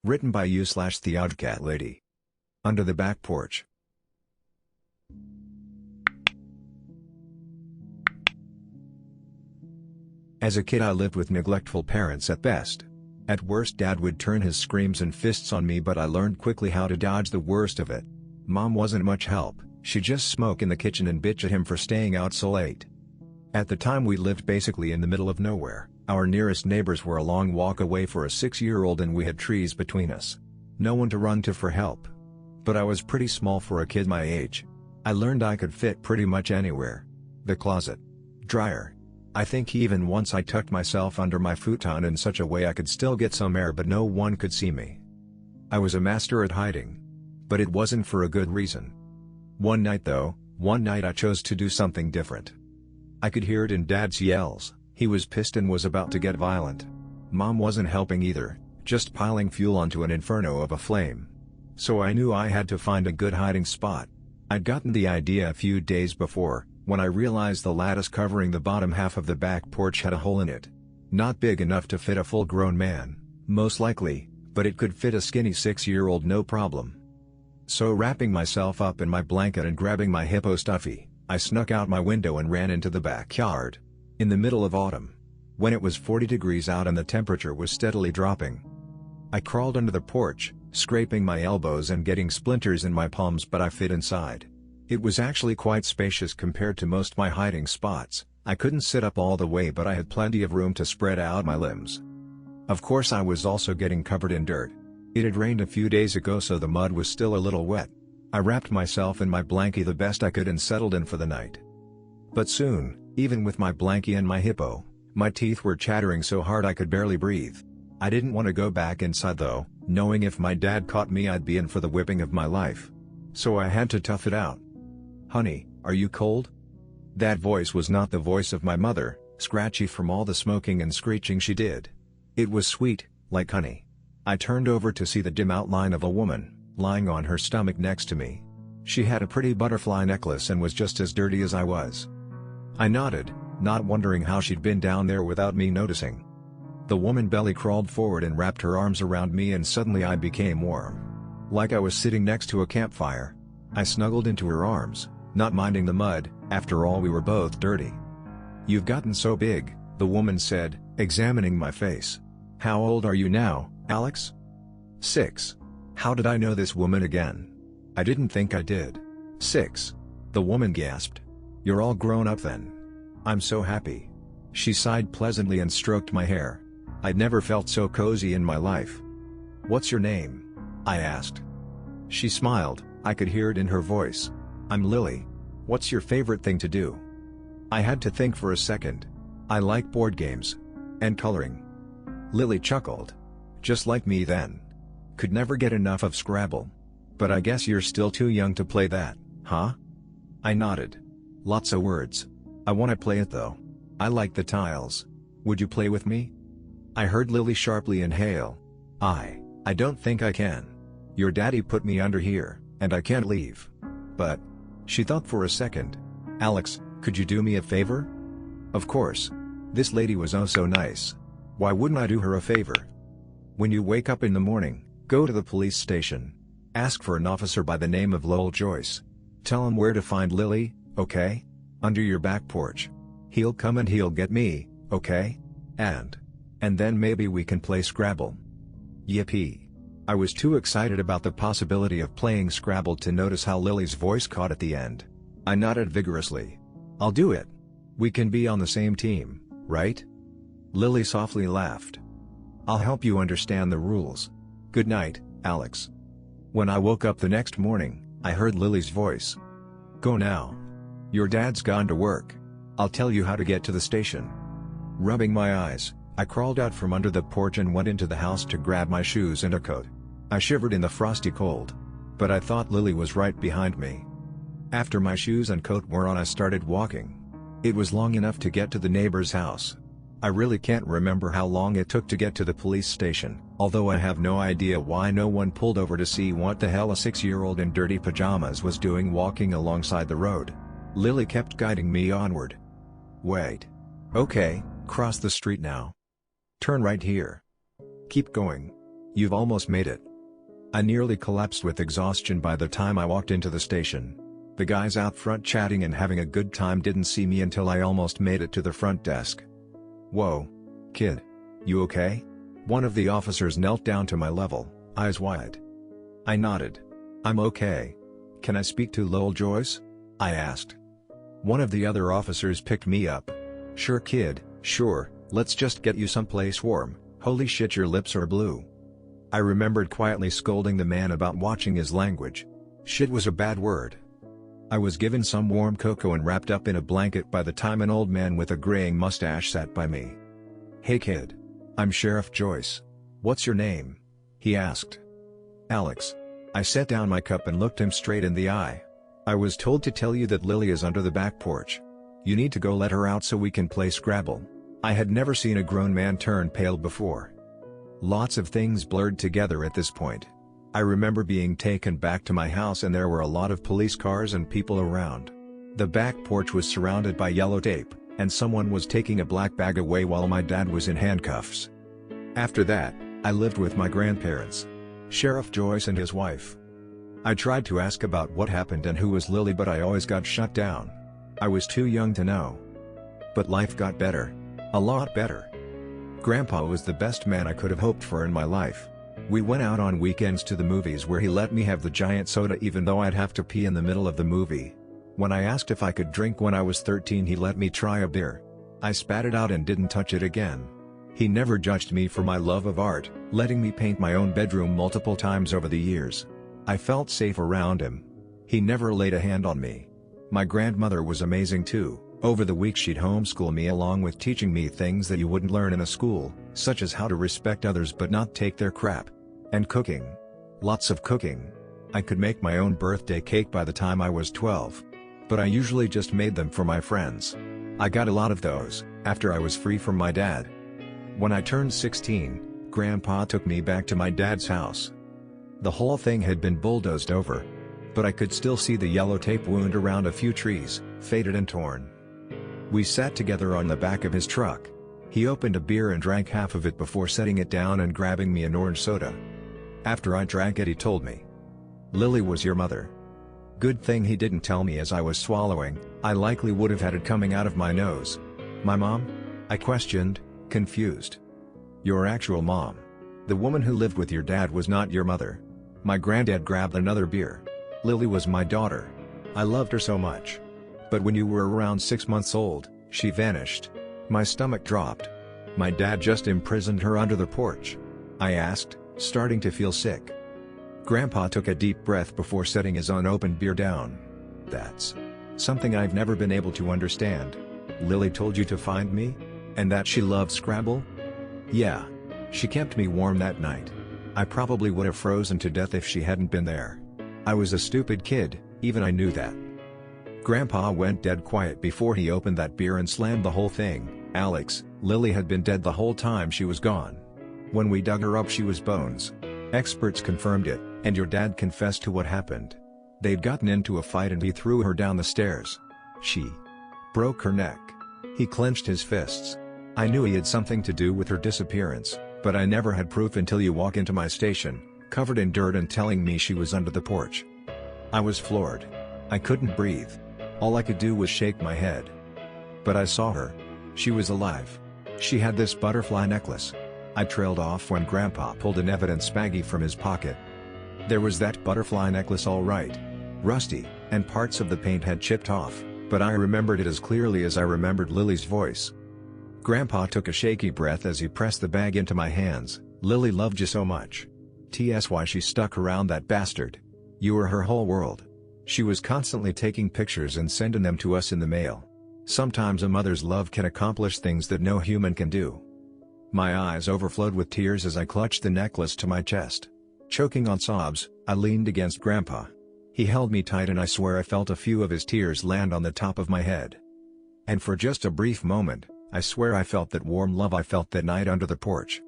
Written by you/theoddcatlady. Under the back porch. As a kid I lived with neglectful parents at best. At worst Dad would turn his screams and fists on me, but I learned quickly how to dodge the worst of it. Mom wasn't much help, she'd just smoke in the kitchen and bitch at him for staying out so late. At the time we lived basically in the middle of nowhere. Our nearest neighbors were a long walk away for a 6-year-old and we had trees between us. No one to run to for help. But I was pretty small for a kid my age. I learned I could fit pretty much anywhere. The closet. Dryer. I think even once I tucked myself under my futon in such a way I could still get some air but no one could see me. I was a master at hiding. But it wasn't for a good reason. One night I chose to do something different. I could hear it in Dad's yells. He was pissed and was about to get violent. Mom wasn't helping either, just piling fuel onto an inferno of a flame. So I knew I had to find a good hiding spot. I'd gotten the idea a few days before, when I realized the lattice covering the bottom half of the back porch had a hole in it. Not big enough to fit a full-grown man, most likely, but it could fit a skinny 6-year-old no problem. So wrapping myself up in my blanket and grabbing my hippo stuffy, I snuck out my window and ran into the backyard. In the middle of autumn. When it was 40 degrees out and the temperature was steadily dropping. I crawled under the porch, scraping my elbows and getting splinters in my palms, but I fit inside. It was actually quite spacious compared to most my hiding spots. I couldn't sit up all the way, but I had plenty of room to spread out my limbs. Of course I was also getting covered in dirt. It had rained a few days ago, so the mud was still a little wet. I wrapped myself in my blankie the best I could and settled in for the night. But soon, even with my blankie and my hippo, my teeth were chattering so hard I could barely breathe. I didn't want to go back inside though, knowing if my dad caught me I'd be in for the whipping of my life. So I had to tough it out. "Honey, are you cold?" That voice was not the voice of my mother, scratchy from all the smoking and screeching she did. It was sweet, like honey. I turned over to see the dim outline of a woman, lying on her stomach next to me. She had a pretty butterfly necklace and was just as dirty as I was. I nodded, not wondering how she'd been down there without me noticing. The woman belly crawled forward and wrapped her arms around me, and suddenly I became warm. Like I was sitting next to a campfire. I snuggled into her arms, not minding the mud, after all we were both dirty. "You've gotten so big," the woman said, examining my face. "How old are you now, Alex?" 6. How did I know this woman again? I didn't think I did. 6. The woman gasped. "You're all grown up then. I'm so happy." She sighed pleasantly and stroked my hair. I'd never felt so cozy in my life. "What's your name?" I asked. She smiled, I could hear it in her voice. "I'm Lily. What's your favorite thing to do?" I had to think for a second. "I like board games. And coloring." Lily chuckled. "Just like me then. Could never get enough of Scrabble. But I guess you're still too young to play that, huh?" I nodded. "Lots of words. I want to play it though. I like the tiles. Would you play with me?" I heard Lily sharply inhale. I don't think I can. Your daddy put me under here, and I can't leave. But..." She thought for a second. "Alex, could you do me a favor?" Of course. This lady was oh so nice. Why wouldn't I do her a favor? "When you wake up in the morning, go to the police station. Ask for an officer by the name of Lowell Joyce. Tell him where to find Lily, okay? Under your back porch. He'll come and he'll get me, okay? And then maybe we can play Scrabble." Yippee. I was too excited about the possibility of playing Scrabble to notice how Lily's voice caught at the end. I nodded vigorously. "I'll do it. We can be on the same team, right?" Lily softly laughed. "I'll help you understand the rules. Good night, Alex." When I woke up the next morning, I heard Lily's voice. "Go now. Your dad's gone to work. I'll tell you how to get to the station." Rubbing my eyes, I crawled out from under the porch and went into the house to grab my shoes and a coat. I shivered in the frosty cold. But I thought Lily was right behind me. After my shoes and coat were on, I started walking. It was long enough to get to the neighbor's house. I really can't remember how long it took to get to the police station, although I have no idea why no one pulled over to see what the hell a 6-year-old in dirty pajamas was doing walking alongside the road. Lily kept guiding me onward. "Wait. Okay, cross the street now. Turn right here. Keep going. You've almost made it. I nearly collapsed with exhaustion by the time I walked into the station. The guys out front chatting and having a good time didn't see me until I almost made it to the front desk. "Whoa. Kid. You okay?" One of the officers knelt down to my level, eyes wide. I nodded. "I'm okay. Can I speak to Lowell Joyce?" I asked. One of the other officers picked me up. "Sure kid, sure, let's just get you someplace warm. Holy shit, your lips are blue." I remembered quietly scolding the man about watching his language. Shit was a bad word. I was given some warm cocoa and wrapped up in a blanket by the time an old man with a graying mustache sat by me. "Hey kid. I'm Sheriff Joyce. What's your name?" he asked. "Alex." I set down my cup and looked him straight in the eye. "I was told to tell you that Lily is under the back porch. You need to go let her out so we can play Scrabble." I had never seen a grown man turn pale before. Lots of things blurred together at this point. I remember being taken back to my house and there were a lot of police cars and people around. The back porch was surrounded by yellow tape, and someone was taking a black bag away while my dad was in handcuffs. After that, I lived with my grandparents, Sheriff Joyce and his wife. I tried to ask about what happened and who was Lily, but I always got shut down. I was too young to know. But life got better. A lot better. Grandpa was the best man I could have hoped for in my life. We went out on weekends to the movies where he let me have the giant soda even though I'd have to pee in the middle of the movie. When I asked if I could drink when I was 13, he let me try a beer. I spat it out and didn't touch it again. He never judged me for my love of art, letting me paint my own bedroom multiple times over the years. I felt safe around him. He never laid a hand on me. My grandmother was amazing too. Over the week she'd homeschool me along with teaching me things that you wouldn't learn in a school, such as how to respect others but not take their crap. And cooking. Lots of cooking. I could make my own birthday cake by the time I was 12. But I usually just made them for my friends. I got a lot of those, after I was free from my dad. When I turned 16, Grandpa took me back to my dad's house. The whole thing had been bulldozed over. But I could still see the yellow tape wound around a few trees, faded and torn. We sat together on the back of his truck. He opened a beer and drank half of it before setting it down and grabbing me an orange soda. After I drank it, he told me, "Lily was your mother." Good thing he didn't tell me as I was swallowing. I likely would have had it coming out of my nose. "My mom?" I questioned, confused. "Your actual mom. The woman who lived with your dad was not your mother." My granddad grabbed another beer. "Lily was my daughter. I loved her so much. But when you were around 6 months old, she vanished." My stomach dropped. "My dad just imprisoned her under the porch?" I asked, starting to feel sick. Grandpa took a deep breath before setting his unopened beer down. "That's something I've never been able to understand. Lily told you to find me? And that she loved Scrabble?" "Yeah. She kept me warm that night. I probably would have frozen to death if she hadn't been there. I was a stupid kid, even I knew that." Grandpa went dead quiet before he opened that beer and slammed the whole thing. "Alex, Lily had been dead the whole time she was gone. When we dug her up she was bones. Experts confirmed it, and your dad confessed to what happened. They'd gotten into a fight and he threw her down the stairs. She broke her neck." He clenched his fists. "I knew he had something to do with her disappearance, but I never had proof until you walk into my station, covered in dirt and telling me she was under the porch." I was floored. I couldn't breathe. All I could do was shake my head. "But I saw her. She was alive. She had this butterfly necklace." I trailed off when Grandpa pulled an evidence baggie from his pocket. There was that butterfly necklace all right. Rusty, and parts of the paint had chipped off, but I remembered it as clearly as I remembered Lily's voice. Grandpa took a shaky breath as he pressed the bag into my hands. "Lily loved you so much. That's why she stuck around that bastard. You were her whole world. She was constantly taking pictures and sending them to us in the mail. Sometimes a mother's love can accomplish things that no human can do." My eyes overflowed with tears as I clutched the necklace to my chest. Choking on sobs, I leaned against Grandpa. He held me tight and I swear I felt a few of his tears land on the top of my head. And for just a brief moment, I swear I felt that warm love I felt that night under the porch.